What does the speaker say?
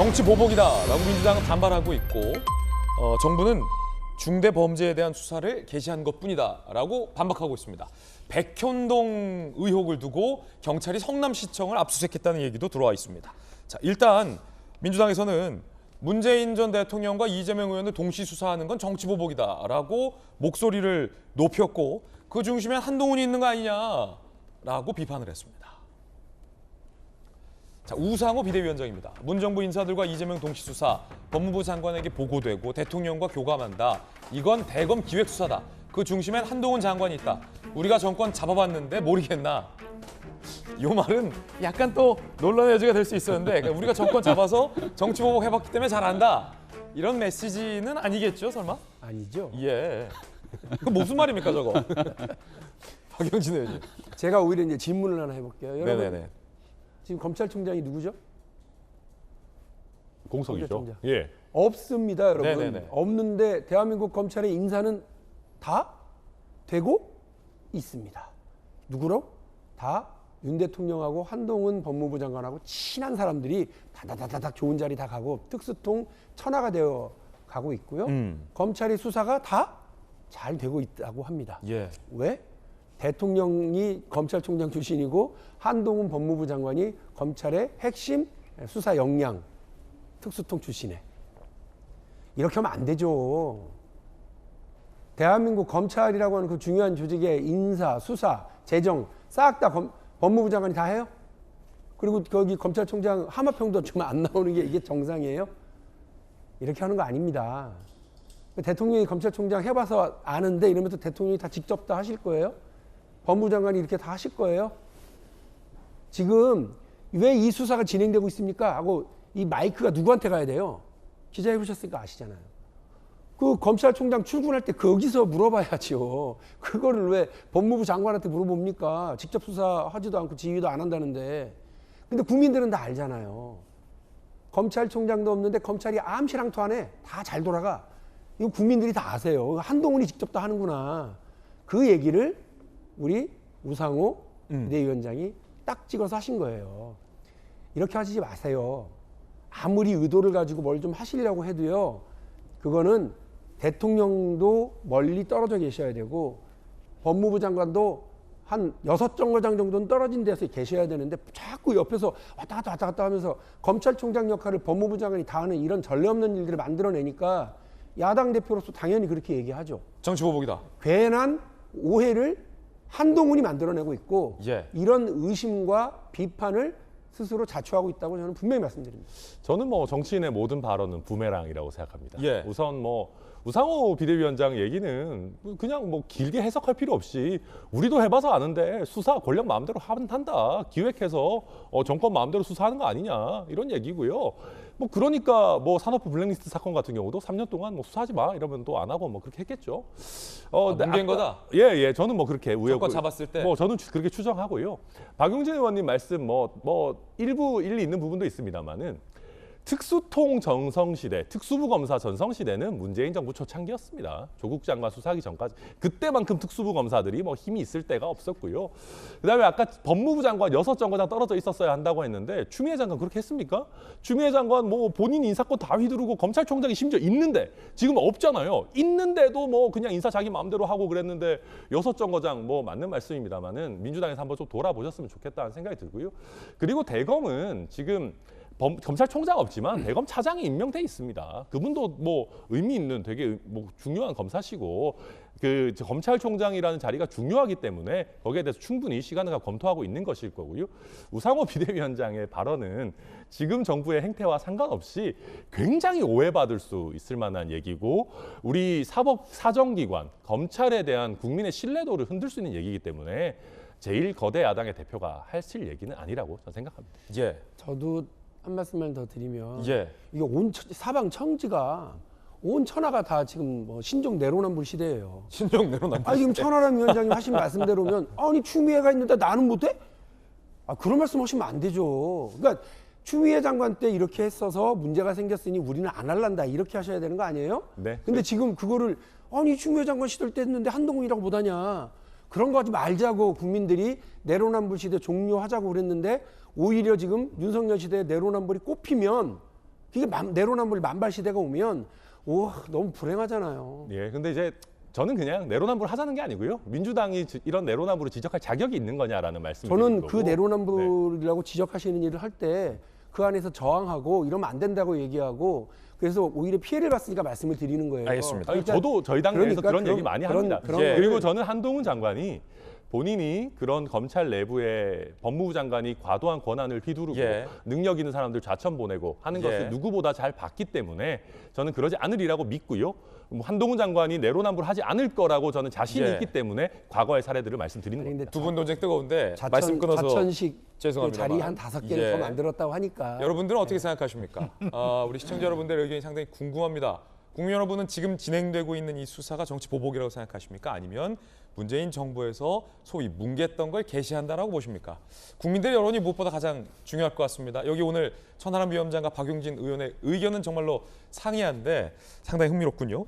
정치 보복이다라고 민주당은 반발하고 있고 정부는 중대 범죄에 대한 수사를 개시한 것뿐이다라고 반박하고 있습니다. 백현동 의혹을 두고 경찰이 성남시청을 압수수색했다는 얘기도 들어와 있습니다. 자, 일단 민주당에서는 문재인 전 대통령과 이재명 의원을 동시 수사하는 건 정치 보복이다라고 목소리를 높였고 그 중심에 한동훈이 있는 거 아니냐라고 비판을 했습니다. 자, 우상호 비대위원장입니다. 문정부 인사들과 이재명 동시 수사, 법무부 장관에게 보고되고 대통령과 교감한다. 이건 대검 기획수사다. 그 중심엔 한동훈 장관이 있다. 우리가 정권 잡아봤는데 모르겠나. 이 말은 약간 또 논란의 여지가 될 수 있었는데 그러니까 우리가 정권 잡아서 정치 보복 해봤기 때문에 잘 안다. 이런 메시지는 아니겠죠, 설마? 아니죠. 예. 그 무슨 말입니까, 저거? 박영진 의원님. 제가 오히려 이제 질문을 하나 해볼게요. 여러분, 네네네. 지금 검찰총장이 누구죠? 공석이죠. 검찰총장. 예. 없습니다, 여러분. 네네네. 없는데 대한민국 검찰의 인사는 다 되고 있습니다. 누구로? 다 윤 대통령하고 한동훈 법무부 장관하고 친한 사람들이 다다다닥 좋은 자리 다 가고 특수통 천하가 되어 가고 있고요. 검찰의 수사가 다 잘 되고 있다고 합니다. 예. 왜? 대통령이 검찰총장 출신이고 한동훈 법무부 장관이 검찰의 핵심 수사 역량 특수통 출신에. 이렇게 하면 안 되죠. 대한민국 검찰이라고 하는 그 중요한 조직의 인사, 수사, 재정 싹 다 법무부 장관이 다 해요? 그리고 거기 검찰총장 하마평도 지금 안 나오는 게 이게 정상이에요? 이렇게 하는 거 아닙니다. 대통령이 검찰총장 해봐서 아는데 이러면서 대통령이 다 직접 다 하실 거예요? 법무부 장관이 이렇게 다 하실 거예요? 지금 왜 이 수사가 진행되고 있습니까? 하고 이 마이크가 누구한테 가야 돼요? 기자해 보셨으니까 아시잖아요. 그 검찰총장 출근할 때 거기서 물어봐야죠. 그거를 왜 법무부 장관한테 물어봅니까? 직접 수사하지도 않고 지휘도 안 한다는데. 근데 국민들은 다 알잖아요. 검찰총장도 없는데 검찰이 암시랑토 안에 다 잘 돌아가. 이거 국민들이 다 아세요. 한동훈이 직접 다 하는구나. 그 얘기를 우리 우상호 비대위원장이 딱 찍어서 하신 거예요. 이렇게 하시지 마세요. 아무리 의도를 가지고 뭘 좀 하시려고 해도요. 그거는 대통령도 멀리 떨어져 계셔야 되고 법무부 장관도 한 6정거장 정도는 떨어진 데서 계셔야 되는데 자꾸 옆에서 왔다 갔다 하면서 검찰총장 역할을 법무부 장관이 다 하는 이런 전례 없는 일들을 만들어내니까 야당 대표로서 당연히 그렇게 얘기하죠. 정치 보복이다. 괜한 오해를 한동훈이 만들어내고 있고 예. 이런 의심과 비판을 스스로 자초하고 있다고 저는 분명히 말씀드립니다. 저는 뭐 정치인의 모든 발언은 부메랑이라고 생각합니다. 예. 우선 뭐 우상호 비대위원장 얘기는 그냥 뭐 길게 해석할 필요 없이 우리도 해봐서 아는데 수사 권력 마음대로 한다. 기획해서 정권 마음대로 수사하는 거 아니냐 이런 얘기고요. 뭐 그러니까 뭐 산업부 블랙리스트 사건 같은 경우도 3년 동안 뭐 수사하지 마 이러면 또 안 하고 뭐 그렇게 했겠죠. 뭉갠 거다? 예. 저는 뭐 그렇게 정권 잡았을 때? 뭐 저는 그렇게 추정하고요. 박용진 의원님 말씀 뭐 일부 일리 있는 부분도 있습니다만은 특수통 전성시대, 특수부 검사 전성시대는 문재인 정부 초창기였습니다. 조국 장관 수사하기 전까지. 그때만큼 특수부 검사들이 뭐 힘이 있을 때가 없었고요. 그다음에 아까 법무부 장관 6정거장 떨어져 있었어야 한다고 했는데 추미애 장관 그렇게 했습니까? 추미애 장관 뭐 본인 인사권 다 휘두르고 검찰총장이 심지어 있는데 지금 없잖아요. 있는데도 뭐 그냥 인사 자기 마음대로 하고 그랬는데 6정거장 뭐 맞는 말씀입니다만은 민주당에서 한번 좀 돌아보셨으면 좋겠다는 생각이 들고요. 그리고 대검은 지금 검찰총장 없지만 대검 차장이 임명돼 있습니다. 그분도 뭐 의미 있는 되게 뭐 중요한 검사시고 그 검찰총장이라는 자리가 중요하기 때문에 거기에 대해서 충분히 시간을 갖고 검토하고 있는 것일 거고요. 우상호 비대위원장의 발언은 지금 정부의 행태와 상관없이 굉장히 오해받을 수 있을 만한 얘기고 우리 사정기관, 검찰에 대한 국민의 신뢰도를 흔들 수 있는 얘기이기 때문에 제일 거대 야당의 대표가 하실 얘기는 아니라고 저는 생각합니다. 예. 저도 한 말씀만 더 드리면 예. 이게 사방 청지가 온 천하가 다 지금 뭐 신종 내로남불 시대예요. 신종 내로남불. 아 지금 천하람 위원장님 하신 말씀대로면 아니 추미애가 있는데 나는 못해? 아 그런 말씀하시면 안 되죠. 그러니까 추미애 장관 때 이렇게 했어서 문제가 생겼으니 우리는 안 할란다 이렇게 하셔야 되는 거 아니에요? 네. 근데 지금 그거를 아니 추미애 장관 시절 때 했는데 한동훈이라고 못하냐? 그런 거 하지 말자고 국민들이 내로남불 시대 종료하자고 그랬는데 오히려 지금 윤석열 시대에 내로남불이 꼽히면 이게 내로남불 만발 시대가 오면 너무 불행하잖아요. 예, 근데 이제 저는 그냥 내로남불 하자는 게 아니고요. 민주당이 이런 내로남불을 지적할 자격이 있는 거냐라는 말씀을 드리는 저는 거고. 그 네. 내로남불이라고 지적하시는 일을 할 때 그 안에서 저항하고 이러면 안 된다고 얘기하고 그래서 오히려 피해를 봤으니까 말씀을 드리는 거예요. 알겠습니다. 아니, 저도 저희 당 내에서 그러니까 그런 얘기 많이 합니다. 예. 그리고 저는 한동훈 장관이 본인이 그런 검찰 내부에 법무부 장관이 과도한 권한을 휘두르고 예. 능력 있는 사람들 좌천 보내고 하는 예. 것을 누구보다 잘 봤기 때문에 저는 그러지 않으리라고 믿고요. 뭐 한동훈 장관이 내로남불 하지 않을 거라고 저는 자신이 예. 있기 때문에 과거의 사례들을 말씀드리는 아니, 겁니다. 근데 두 분 논쟁 뜨거운데 말씀 끊어서 자천식 그 죄송합니다만. 자리 한 5개를 예. 더 만들었다고 하니까 여러분들은 어떻게 생각하십니까? 우리 시청자 여러분들의 의견이 상당히 궁금합니다. 국민 여러분은 지금 진행되고 있는 이 수사가 정치 보복이라고 생각하십니까? 아니면 문재인 정부에서 소위 뭉갰던 걸 개시한다라고 보십니까? 국민들의 여론이 무엇보다 가장 중요할 것 같습니다. 여기 오늘 천하람 위원장과 박용진 의원의 의견은 정말로 상이한데 상당히 흥미롭군요.